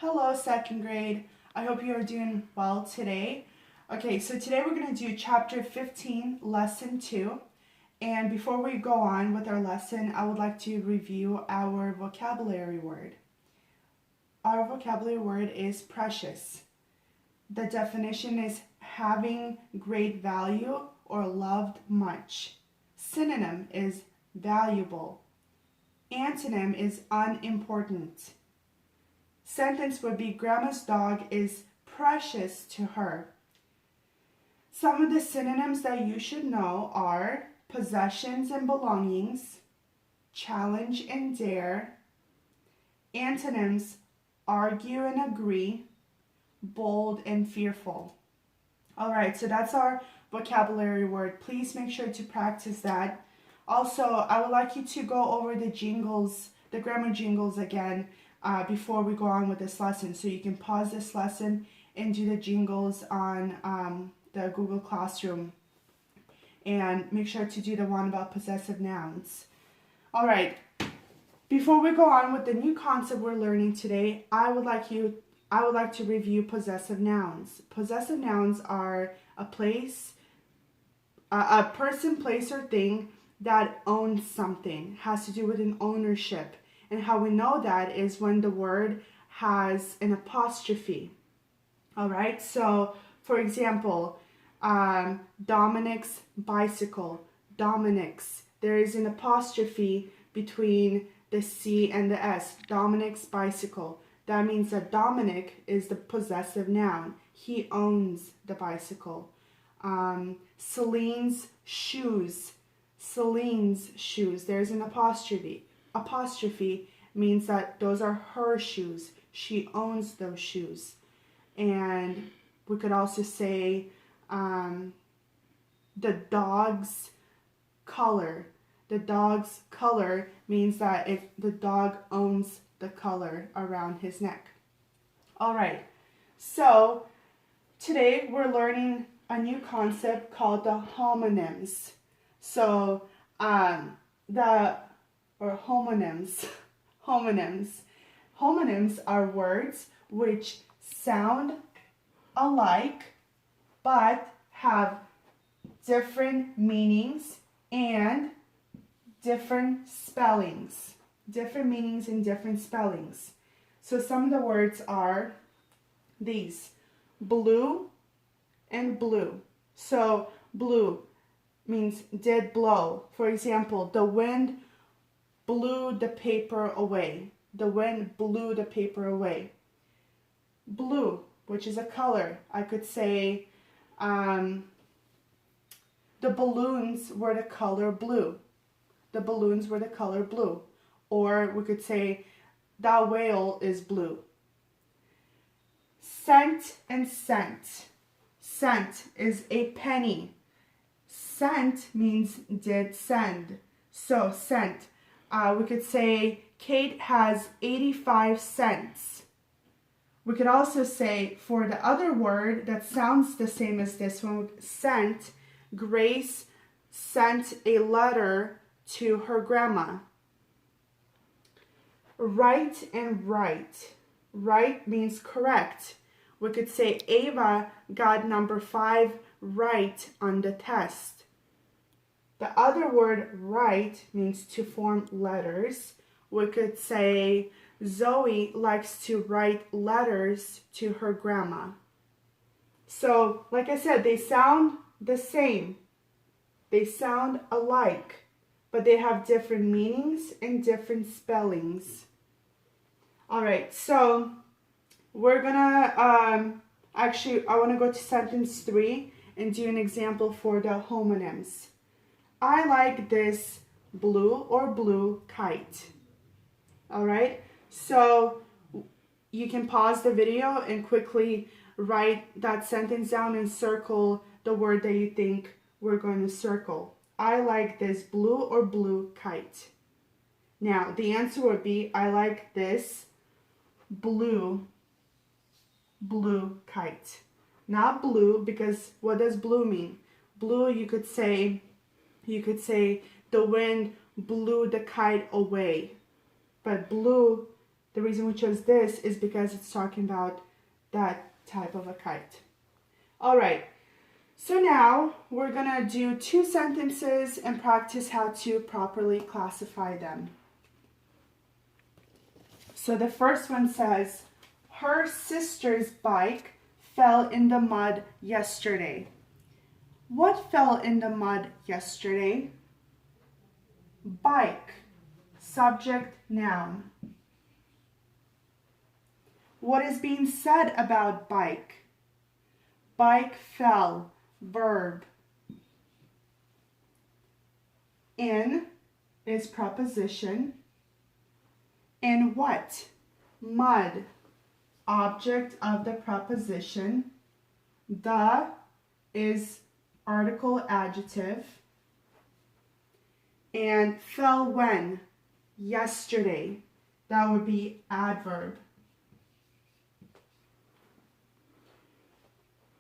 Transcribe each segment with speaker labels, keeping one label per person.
Speaker 1: Hello, second grade. I hope you are doing well today. Okay, so today we're going to do chapter 15, lesson 2. And before we go on with our lesson, I would like to review our vocabulary word. Our vocabulary word is precious. The definition is having great value or loved much. Synonym is valuable. Antonym is unimportant. Sentence would be Grandma's dog is precious to her. Some of the synonyms that you should know are possessions and belongings, challenge and dare. Antonyms argue and agree, bold and fearful. Alright, so that's our vocabulary word. Please make sure to practice that. Also, I would like you to go over the jingles, the grammar jingles again before we go on with this lesson. So you can pause this lesson and do the jingles on the Google Classroom. And make sure to do the one about possessive nouns. Alright, before we go on with the new concept we're learning today, I would like to review possessive nouns. Possessive nouns are a place, a person, place, or thing that owns something, has to do with an ownership. And how we know that is when the word has an apostrophe. All right, so for example, Dominic's bicycle, Dominic's. There is an apostrophe between the C and the S, Dominic's bicycle. That means that Dominic is the possessive noun. He owns the bicycle. Celine's shoes. Celine's shoes. There's an apostrophe. Apostrophe means that those are her shoes. She owns those shoes. And we could also say the dog's color. The dog's color means that if the dog owns the color around his neck. All right, so today we're learning a new concept called the homonyms. So homonyms. Homonyms are words which sound alike but have different meanings and different spellings. Different meanings and different spellings. So some of the words are these: blue and blue. So blue means did blow. For example, the wind blew the paper away. The wind blew the paper away. Blue, which is a color. I could say the balloons were the color blue. The balloons were the color blue. Or we could say, the whale is blue. Cent and cent. Cent is a penny. Sent means did send. So cent. We could say, Kate has 85 cents. We could also say, for the other word that sounds the same as this one, sent, Grace sent a letter to her grandma. Right and right. Right means correct. We could say Ava got number 5 right on the test. The other word right means to form letters. We could say Zoe likes to write letters to her grandma. So, like I said, they sound the same. They sound alike, but they have different meanings and different spellings. All right, so we're gonna, I wanna go to sentence 3 and do an example for the homonyms. I like this blue or blue kite. All right, so you can pause the video and quickly write that sentence down and circle the word that you think we're going to circle. I like this blue or blue kite. Now, the answer would be, I like this blue kite. Not blue, because what does blue mean? Blue, you could say the wind blew the kite away. But blue The reason we chose this is because it's talking about that type of a kite. All right, so now we're gonna do 2 sentences and practice how to properly classify them. So the first one says, her sister's bike fell in the mud yesterday. What fell in the mud yesterday? Bike, subject, noun. What is being said about bike? Bike fell, verb. In is preposition. In what? Mud, object of the preposition. The is article adjective. And fell when? Yesterday. That would be adverb.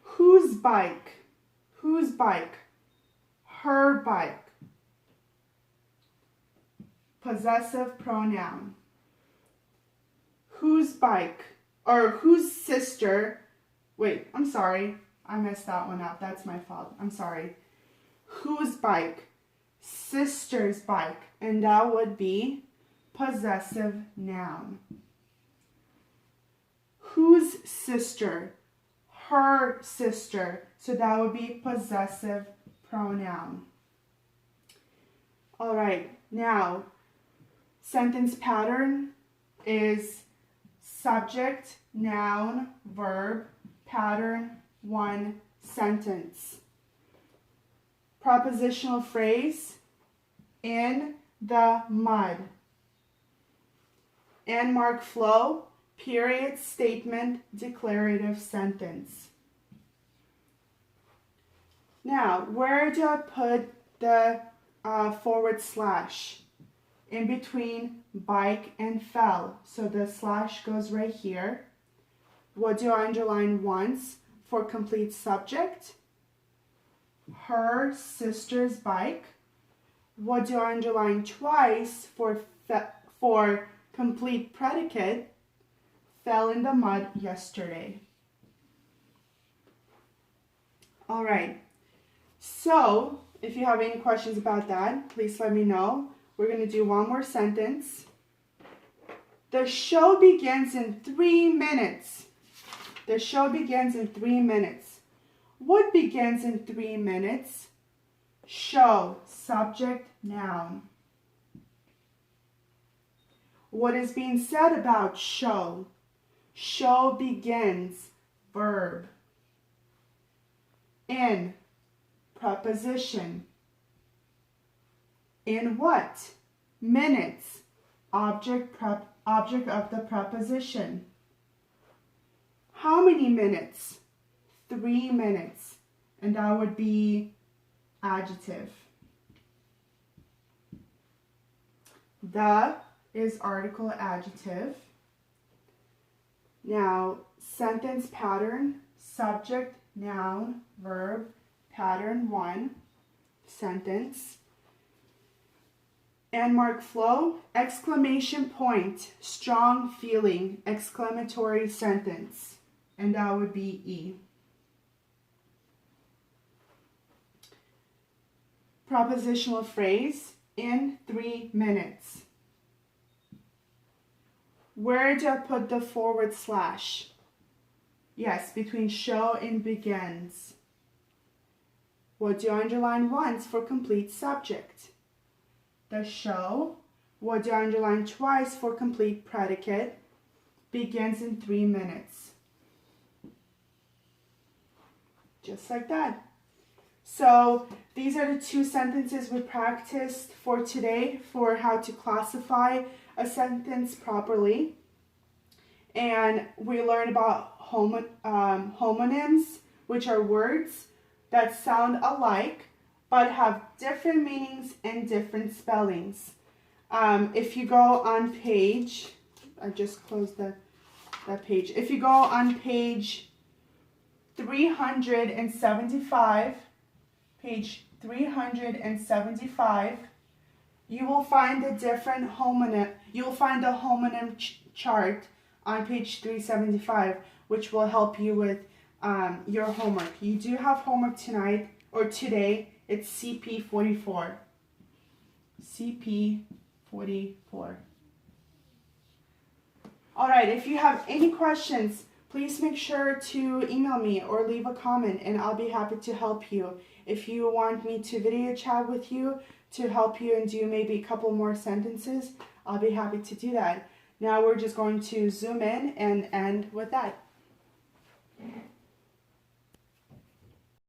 Speaker 1: Whose bike? Whose bike? Her bike. Possessive pronoun. Whose bike? Or whose sister? Wait, I'm sorry. I messed that one up. That's my fault. I'm sorry. Whose bike? Sister's bike. And that would be possessive noun. Whose sister? Her sister. So that would be possessive pronoun. All right, now sentence pattern is subject, noun, verb, pattern, 1 sentence. Propositional phrase, in the mud. And mark flow, period, statement, declarative sentence. Now, where do I put the forward slash? In between bike and fell. So the slash goes right here. What do I underline once for complete subject? Her sister's bike. What do I underline twice for complete predicate? Fell in the mud yesterday. All right. So, if you have any questions about that, please let me know. We're going to do one more sentence. The show begins in 3 minutes. The show begins in 3 minutes. What begins in 3 minutes? Show, subject, noun. What is being said about show? Show begins, verb. In, preposition. In what? Minutes, object of the preposition. How many minutes? 3 minutes. And that would be adjective. The is article adjective. Now, sentence pattern, subject, noun, verb, pattern 1, sentence. And mark flow, exclamation point, strong feeling, exclamatory sentence. And that would be E. Propositional phrase, in 3 minutes. Where do I put the forward slash? Yes, between show and begins. What do I underline once for complete subject? The show. What do I underline twice for complete predicate? Begins in 3 minutes. Just like that. So these are the 2 sentences we practiced for today for how to classify a sentence properly. And we learned about homonyms, which are words that sound alike but have different meanings and different spellings. If you go on page, I just closed that page. If you go on page 375, page 375, you will find the different homonym. You will find the homonym chart on page 375, which will help you with your homework. You do have homework tonight or today. It's CP 44. CP 44. All right, if you have any questions, please make sure to email me or leave a comment and I'll be happy to help you. If you want me to video chat with you to help you and do maybe a couple more sentences, I'll be happy to do that. Now we're just going to zoom in and end with that.